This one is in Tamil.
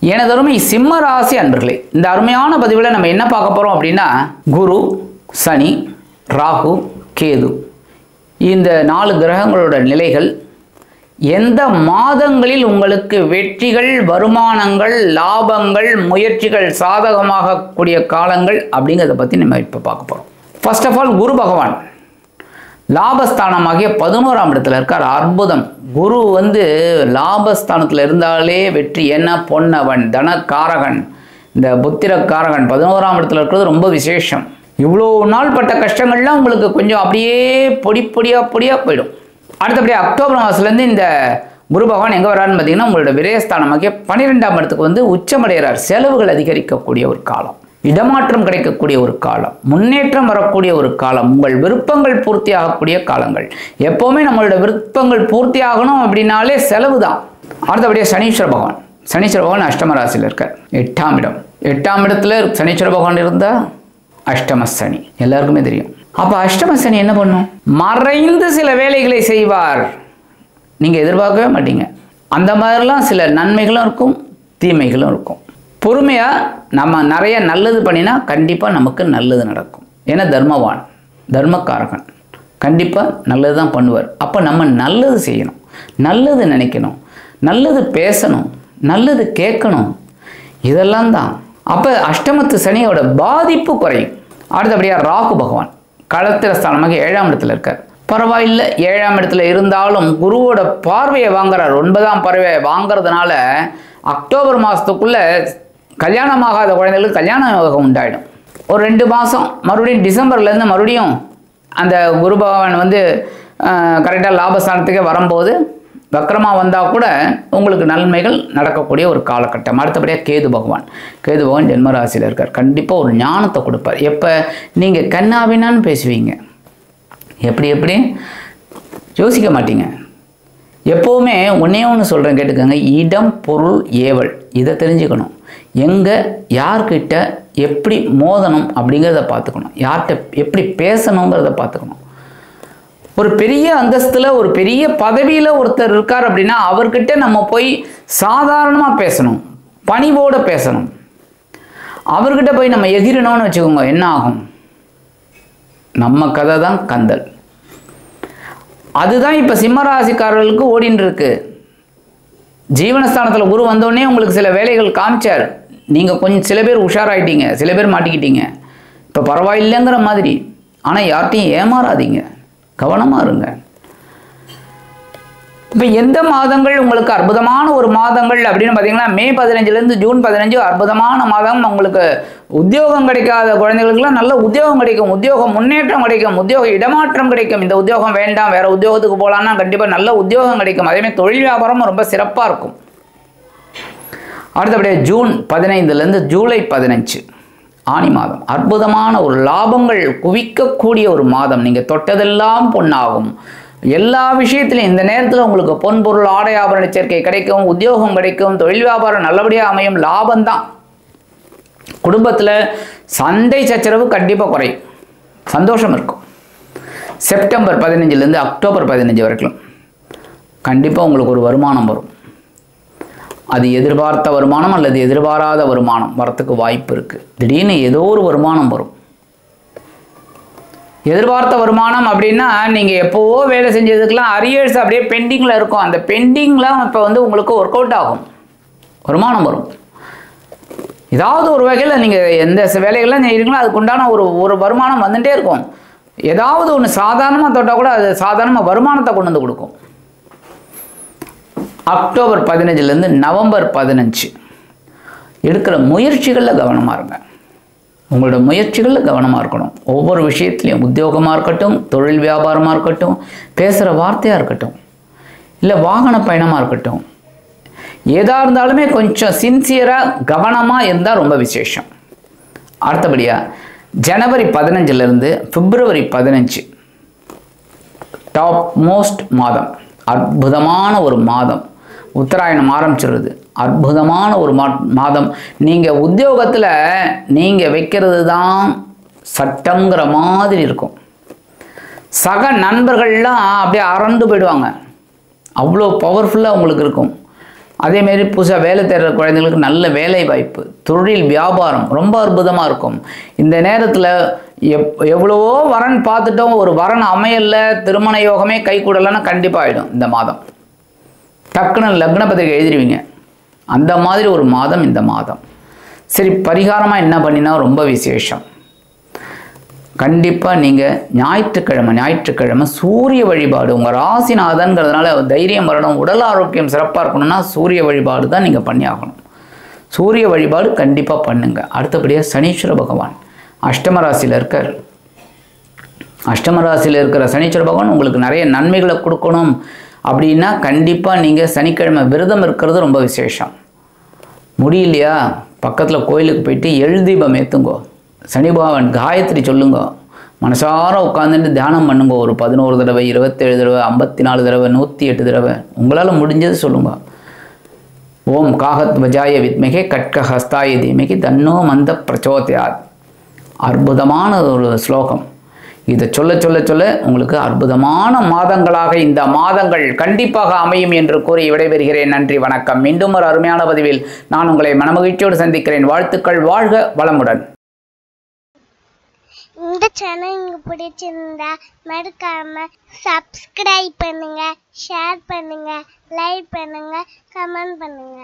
எனதருமை சிம்ம ராசி அன்பர்களே, இந்த அருமையான பதிவில் நம்ம என்ன பார்க்க போகிறோம் அப்படின்னா, குரு, சனி, ராகு, கேது இந்த 4 கிரகங்களோட நிலைகள் எந்த மாதங்களில் உங்களுக்கு வெற்றிகள், வருமானங்கள், லாபங்கள், முயற்சிகள் சாதகமாக கூடிய காலங்கள் அப்படிங்கிறத பற்றி நம்ம இப்போ பார்க்க போகிறோம். ஃபர்ஸ்ட் ஆஃப் ஆல், குரு பகவான் லாபஸ்தானமாகிய 11ஆம் இடத்துல இருக்கார். அற்புதம். குரு லாபஸ்தானத்தில் இருந்தாலே வெற்றி. என்ன பொன்னவன், தனக்காரகன், இந்த புத்திரக்காரகன் 11ஆம் இடத்துல இருக்கிறது ரொம்ப விசேஷம். இவ்வளோ நாள் பட்ட கஷ்டங்கள்லாம் உங்களுக்கு கொஞ்சம் அப்படியே பொடியாக போயிடும். அடுத்தபடியாக அக்டோபர் மாதத்துலேருந்து இந்த குரு பகவான் எங்கே வரான்னு பார்த்தீங்கன்னா, உங்களோட விரயஸ்தானமாகிய 12ஆம் இடத்துக்கு உச்சமடைகிறார். செலவுகள் அதிகரிக்கக்கூடிய ஒரு காலம், இடமாற்றம் கிடைக்கக்கூடிய ஒரு காலம், முன்னேற்றம் வரக்கூடிய ஒரு காலம், உங்கள் விருப்பங்கள் பூர்த்தி ஆகக்கூடிய காலங்கள். எப்போவுமே நம்மளோட விருப்பங்கள் பூர்த்தி ஆகணும் அப்படின்னாலே செலவு தான். அடுத்தபடியாக சனீஸ்வர பகவான் அஷ்டம ராசியில் இருக்கார். 8ஆம் இடம். 8ஆம் இடத்துல சனீஸ்வர பகவான் இருந்தால் அஷ்டம சனி எல்லாருக்குமே தெரியும். அப்போ அஷ்டம சனி என்ன பண்ணும்? மறைந்து சில வேலைகளை செய்வார். நீங்கள் எதிர்பார்க்கவே மாட்டீங்க. அந்த மாதிரிலாம் சில நன்மைகளும் இருக்கும், தீமைகளும் இருக்கும். பொறுமையாக நம்ம நிறைய நல்லது பண்ணினா கண்டிப்பாக நமக்கு நல்லது நடக்கும். ஏன்னா தர்மவான், தர்மக்காரகன், கண்டிப்பாக நல்லது தான் பண்ணுவார். அப்போ நம்ம நல்லது செய்யணும், நல்லது நினைக்கணும், நல்லது பேசணும், நல்லது கேட்கணும். இதெல்லாம் தான். அப்போ அஷ்டமத்து சனியோட பாதிப்பு குறையும். அடுத்தபடியாக ராகு பகவான் களத்திரஸ்தானமாக 7ஆம் இடத்துல இருக்கார். பரவாயில்லை, 7ஆம் இடத்துல இருந்தாலும் குருவோட பார்வையை வாங்குறார். 9ஆம் பார்வையை வாங்கிறதுனால அக்டோபர் மாதத்துக்குள்ளே கல்யாணமாகாத குழந்தைகளுக்கு கல்யாண யோகம் உண்டாயிடும். ஒரு 2 மாதம் மறுபடியும் டிசம்பர்லேருந்து மறுபடியும் அந்த குரு பகவான் கரெக்டாக லாபஸ்தானத்துக்கே வரும்போது வக்ரமாக வந்தால் கூட உங்களுக்கு நன்மைகள் நடக்கக்கூடிய ஒரு காலகட்டம். அடுத்தபடியாக கேது பகவான் ஜென்மராசியில் இருக்கார். கண்டிப்பாக ஒரு ஞானத்தை கொடுப்பார். எப்போ நீங்கள் கண்ணாவினான்னு பேசுவீங்க, எப்படி யோசிக்க மாட்டீங்க. எப்போவுமே ஒன்றே ஒன்று சொல்கிறேன், கேட்டுக்கோங்க. இடம், பொருள், ஏவல், இதை தெரிஞ்சுக்கணும். எங்கே யார்கிட்ட எப்படி மோதணும் அப்படிங்கிறத பார்த்துக்கணும். யார்கிட்ட எப்படி பேசணுங்கிறத பார்த்துக்கணும். ஒரு பெரிய அந்தஸ்தில், ஒரு பெரிய பதவியில் ஒருத்தர் இருக்கார் அப்படின்னா அவர்கிட்ட நம்ம போய் சாதாரணமாக பேசணும், பணிவோடு பேசணும். அவர்கிட்ட போய் நம்ம எகிரணும்னு வச்சுக்கோங்க, என்ன ஆகும்? நம்ம கதை தான் கந்தல். அதுதான் இப்போ சிம்மராசிக்காரர்களுக்கு ஓடின்னு இருக்கு. ஜீவனஸ்தானத்தில் குரு வந்தோடனே உங்களுக்கு சில வேலைகள் காமிச்சார். நீங்கள் கொஞ்சம் சில பேர் உஷாராயிட்டீங்க, சில பேர் மாட்டிக்கிட்டீங்க. இப்போ பரவாயில்லைங்கிற மாதிரி. ஆனால் யார்ட்டையும் ஏமாறாதீங்க, கவனமாக இருங்க. இப்போ எந்த மாதங்கள் உங்களுக்கு அற்புதமான ஒரு மாதங்கள் அப்படின்னு பார்த்தீங்கன்னா, மே 15லேருந்து ஜூன் 15 அற்புதமான மாதம். உங்களுக்கு உத்தியோகம் கிடைக்காத குழந்தைகளுக்கெல்லாம் நல்ல உத்தியோகம் கிடைக்கும், உத்தியோக முன்னேற்றம் கிடைக்கும், உத்தியோக இடமாற்றம் கிடைக்கும். இந்த உத்தியோகம் வேண்டாம், வேறு உத்தியோகத்துக்கு போகலான்னா கண்டிப்பாக நல்ல உத்தியோகம் கிடைக்கும். அதேமாதிரி தொழில் வியாபாரமும் ரொம்ப சிறப்பாக இருக்கும். அடுத்தபடியாக ஜூன் 15லேருந்து ஜூலை 15 ஆனி மாதம் அற்புதமான ஒரு லாபங்கள் குவிக்கக்கூடிய ஒரு மாதம். நீங்கள் தொட்டதெல்லாம் பொன்னாகும். எல்லா விஷயத்திலையும் இந்த நேரத்தில் உங்களுக்கு பொன் பொருள், ஆடை ஆபரண சேர்க்கை கிடைக்கும், உத்தியோகம் கிடைக்கும், தொழில் வியாபாரம் நல்லபடியாக அமையும், லாபம்தான். குடும்பத்தில் சண்டை சச்சரவு கண்டிப்பாக குறையும், சந்தோஷம் இருக்கும். செப்டம்பர் 15லேருந்து அக்டோபர் 15 வரைக்கும் கண்டிப்பாக உங்களுக்கு ஒரு வருமானம் வரும். அது எதிர்பார்த்த வருமானம் அல்லது எதிர்பாராத வருமானம் வரத்துக்கு வாய்ப்பு இருக்குது. திடீர்னு ஏதோ ஒரு வருமானம் வரும். எதிர்பார்த்த வருமானம் அப்படின்னா, நீங்கள் எப்போவோ வேலை செஞ்சதுக்கெல்லாம் அரியர்ஸ் அப்படியே பெண்டிங்கில் இருக்கும். அந்த பெண்டிங்லாம் இப்போ உங்களுக்கு ஒர்க் அவுட் ஆகும், வருமானம் வரும். ஏதாவது ஒரு வகையில் நீங்கள் எந்த வேலைகள்லாம் செய்கிறீங்களோ அதுக்குண்டான ஒரு வருமானம் வந்துகிட்டே இருக்கும். ஏதாவது ஒன்று சாதாரணமாக தொட்டால் கூட அது சாதாரணமாக வருமானத்தை கொண்டு வந்து கொடுக்கும். அக்டோபர் 15லேருந்து நவம்பர் 15 எடுக்கிற முயற்சிகளில் கவனமாக இருங்க. உங்களோட முயற்சிகளில் கவனமாக இருக்கணும். ஒவ்வொரு விஷயத்துலையும், உத்தியோகமாக இருக்கட்டும், தொழில் வியாபாரமாக இருக்கட்டும், பேசுகிற வார்த்தையாக இருக்கட்டும், இல்லை வாகன பயணமாக இருக்கட்டும், ஏதாக இருந்தாலுமே கொஞ்சம் சின்சியராக கவனமாக இருந்தால் ரொம்ப விசேஷம். அடுத்தபடியாக ஜனவரி 15லேருந்து பிப்ரவரி 15 டாப் மோஸ்ட் மாதம், அற்புதமான ஒரு மாதம். உத்தராயணம் ஆரம்பிச்சிடுறது, அற்புதமான ஒரு மாதம். நீங்கள் உத்தியோகத்தில் நீங்கள் வைக்கிறது தான் சட்டங்கிற மாதிரி இருக்கும். சக நண்பர்கள்லாம் அப்படியே அரண்டு போயிடுவாங்க, அவ்வளோ பவர்ஃபுல்லாக உங்களுக்கு இருக்கும். அதேமாரி புதுசாக வேலை தேடுற குழந்தைங்களுக்கு நல்ல வேலை வாய்ப்பு, தொழில், வியாபாரம் ரொம்ப அற்புதமாக இருக்கும். இந்த நேரத்தில் எவ்வளவோ வரன் பார்த்துட்டோம், ஒரு வரன் அமையல, திருமண யோகமே கை கூடலைன்னா கண்டிப்பாக ஆகிடும். இந்த மாதம் டக்குன்னு லக்ன பத்திரிகை எழுதிடுவீங்க. அந்த மாதிரி ஒரு மாதம் இந்த மாதம். சரி, பரிகாரமாக என்ன பண்ணினா ரொம்ப விசேஷம். கண்டிப்பாக நீங்கள் ஞாயிற்றுக்கிழமை சூரிய வழிபாடு, உங்கள் ராசிநாதன்கிறதுனால தைரியம் வரணும், உடல் ஆரோக்கியம் சிறப்பாக இருக்கணும்னா சூரிய வழிபாடு தான் நீங்கள் பண்ணி ஆகணும். சூரிய வழிபாடு கண்டிப்பாக பண்ணுங்கள். அடுத்தபடியாக சனீஸ்வர பகவான் அஷ்டம ராசியில் இருக்கார். அஷ்டம ராசியில் இருக்கிற சனீஸ்வர பகவான் உங்களுக்கு நிறைய நன்மைகளை கொடுக்கணும். அப்படின்னா கண்டிப்பாக நீங்கள் சனிக்கிழமை விரதம் இருக்கிறது ரொம்ப விசேஷம். முடியலையா, பக்கத்தில் கோயிலுக்கு போயிட்டு எழுதீபம் ஏற்றுங்கோ, சனி பகவான் காயத்ரி சொல்லுங்க, மனசார உட்காந்துட்டு தியானம் பண்ணுங்க. ஒரு 11 தடவை, 27 தடவை, 54 தடவை, 108 தடவை உங்களால் முடிஞ்சது சொல்லுங்க. ஓம் காகத் வஜாய வித்மகே கட்க ஹஸ்தாய தீமகி தன்னோ மந்த பிரச்சோதயாத். அற்புதமான ஒரு ஸ்லோகம். இதை சொல்ல சொல்ல சொல்ல உங்களுக்கு அற்புதமான மாதங்களாக இந்த மாதங்கள் கண்டிப்பாக அமையும் என்று கூறி விடைபெறுகிறேன். நன்றி, வணக்கம். மீண்டும் ஒரு அருமையான பதிவில் நான் உங்களை மனமகிழ்ச்சியோடு சந்திக்கிறேன். வாழ்த்துக்கள், வாழ்க வளமுடன். இந்த சேனல் உங்களுக்கு பிடிச்சிருந்தா மறக்காம சப்ஸ்கிரைப் பண்ணுங்க, ஷேர் பண்ணுங்க, லைக் பண்ணுங்க, கமெண்ட் பண்ணுங்க.